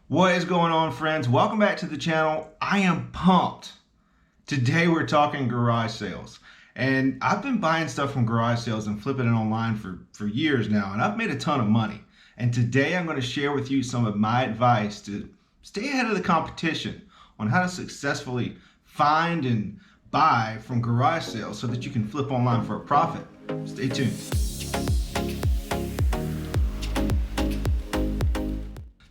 What is going on, friends? Welcome back to the channel. I am pumped. Today we're talking garage sales. And I've been buying stuff from garage sales and flipping it online for years now, and I've made a ton of money. And today I'm going to share with you some of my advice to stay ahead of the competition on how to successfully find and buy from garage sales so that you can flip online for a profit. Stay tuned.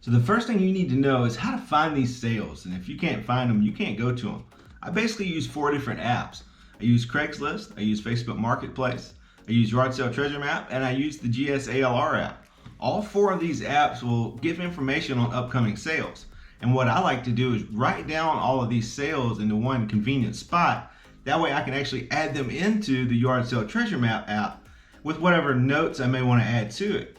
So the first thing you need to know is how to find these sales. And if you can't find them, you can't go to them. I basically use 4 different apps. I use Craigslist, I use Facebook Marketplace, I use Yard Sale Treasure Map, and I use the GSALR app. All 4 of these apps will give information on upcoming sales. And what I like to do is write down all of these sales into one convenient spot. That way I can actually add them into the Yard Sale Treasure Map app with whatever notes I may want to add to it.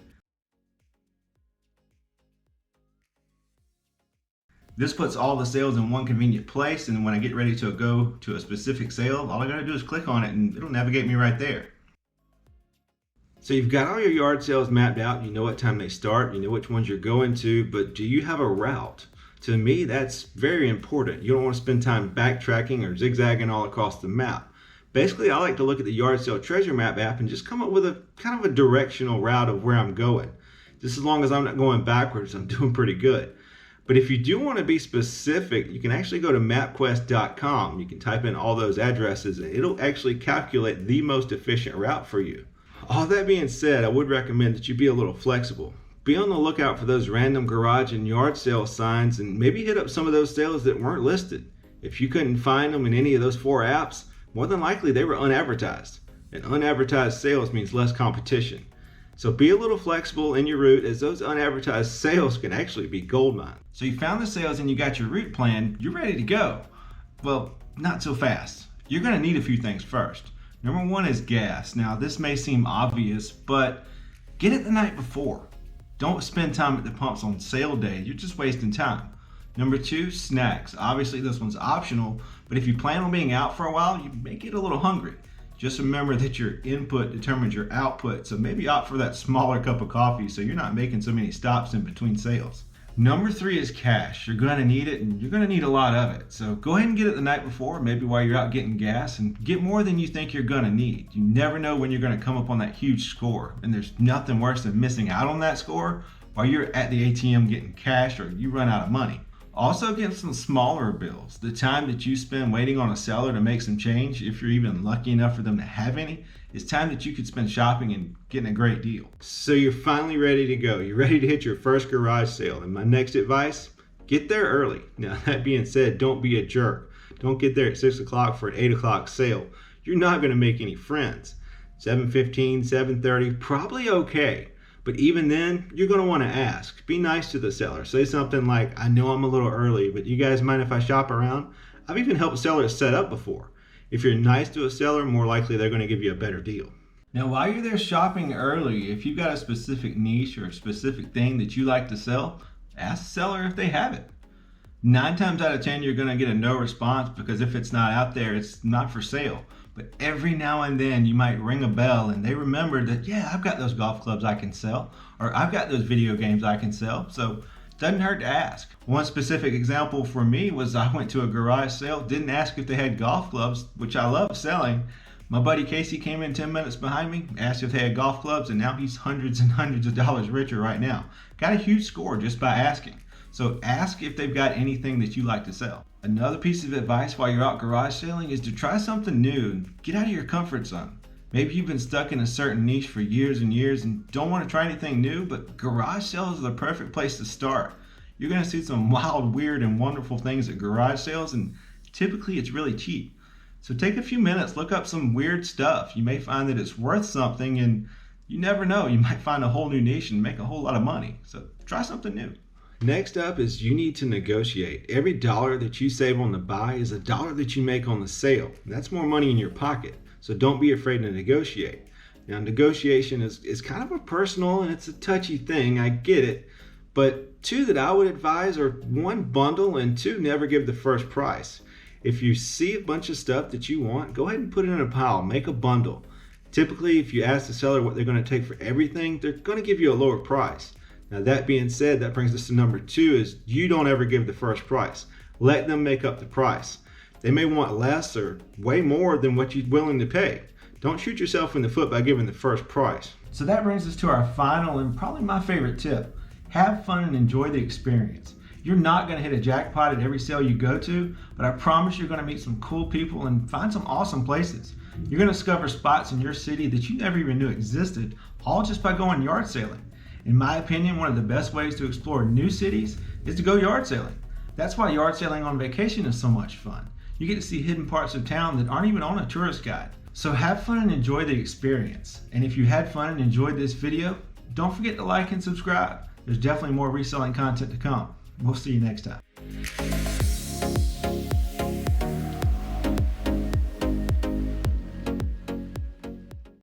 This puts all the sales in one convenient place, and when I get ready to go to a specific sale, all I gotta do is click on it and it'll navigate me right there. So you've got all your yard sales mapped out, you know what time they start, you know which ones you're going to, but do you have a route? To me, that's very important. You don't want to spend time backtracking or zigzagging all across the map. Basically, I like to look at the Yard Sale Treasure Map app and just come up with a kind of a directional route of where I'm going. Just as long as I'm not going backwards, I'm doing pretty good. But if you do want to be specific, you can actually go to mapquest.com. You can type in all those addresses and it'll actually calculate the most efficient route for you. All that being said, I would recommend that you be a little flexible. Be on the lookout for those random garage and yard sale signs and maybe hit up some of those sales that weren't listed. If you couldn't find them in any of those 4 apps, more than likely they were unadvertised. And unadvertised sales means less competition. So be a little flexible in your route, as those unadvertised sales can actually be gold mine. So you found the sales and you got your route plan, you're ready to go. Well, not so fast. You're gonna need a few things first. Number 1 is gas. Now this may seem obvious, but get it the night before. Don't spend time at the pumps on sale day, you're just wasting time. Number 2, snacks. Obviously this one's optional, but if you plan on being out for a while, you may get a little hungry. Just remember that your input determines your output, so maybe opt for that smaller cup of coffee so you're not making so many stops in between sales. Number 3 is cash. You're going to need it, and you're going to need a lot of it. So go ahead and get it the night before, maybe while you're out getting gas, and get more than you think you're going to need. You never know when you're going to come up on that huge score, and there's nothing worse than missing out on that score while you're at the ATM getting cash or you run out of money. Also get some smaller bills. The time that you spend waiting on a seller to make some change, if you're even lucky enough for them to have any, is time that you could spend shopping and getting a great deal. So you're finally ready to go. You're ready to hit your first garage sale. And my next advice, get there early. Now that being said, don't be a jerk. Don't get there at 6 o'clock for an 8 o'clock sale. You're not gonna make any friends. 7:15, 7:30, probably okay. But even then, you're going to want to ask. Be nice to the seller. Say something like, I know I'm a little early, but you guys mind if I shop around? I've even helped sellers set up before. If you're nice to a seller, more likely they're going to give you a better deal. Now, while you're there shopping early, if you've got a specific niche or a specific thing that you like to sell, ask the seller if they have it. 9 times out of 10, you're going to get a no response because if it's not out there, it's not for sale. But every now and then you might ring a bell and they remember that, yeah, I've got those golf clubs I can sell, or I've got those video games I can sell. So it doesn't hurt to ask. One specific example for me was I went to a garage sale, didn't ask if they had golf clubs, which I love selling. My buddy Casey came in 10 minutes behind me, asked if they had golf clubs, and now he's hundreds and hundreds of dollars richer right now. Got a huge score just by asking. So ask if they've got anything that you like to sell. Another piece of advice while you're out garage selling is to try something new and get out of your comfort zone. Maybe you've been stuck in a certain niche for years and years and don't want to try anything new, but garage sales are the perfect place to start. You're going to see some wild, weird, and wonderful things at garage sales, and typically it's really cheap. So take a few minutes, look up some weird stuff. You may find that it's worth something, and you never know, you might find a whole new niche and make a whole lot of money. So try something new. Next up is you need to negotiate. Every dollar that you save on the buy is a dollar that you make on the sale. That's more money in your pocket. So don't be afraid to negotiate. Now, negotiation is kind of a personal and it's a touchy thing. I get it. But 2 that I would advise are 1, bundle, and 2, never give the first price. If you see a bunch of stuff that you want, go ahead and put it in a pile. Make a bundle. Typically, if you ask the seller what they're going to take for everything, they're going to give you a lower price. Now that being said, that brings us to number 2 is you don't ever give the first price. Let them make up the price. They may want less or way more than what you're willing to pay. Don't shoot yourself in the foot by giving the first price. So that brings us to our final and probably my favorite tip. Have fun and enjoy the experience. You're not going to hit a jackpot at every sale you go to, but I promise you're going to meet some cool people and find some awesome places. You're going to discover spots in your city that you never even knew existed, all just by going yard sailing. In my opinion, one of the best ways to explore new cities is to go yard sailing. That's why yard sailing on vacation is so much fun. You get to see hidden parts of town that aren't even on a tourist guide. So have fun and enjoy the experience. And if you had fun and enjoyed this video, don't forget to like and subscribe. There's definitely more reselling content to come. We'll see you next time.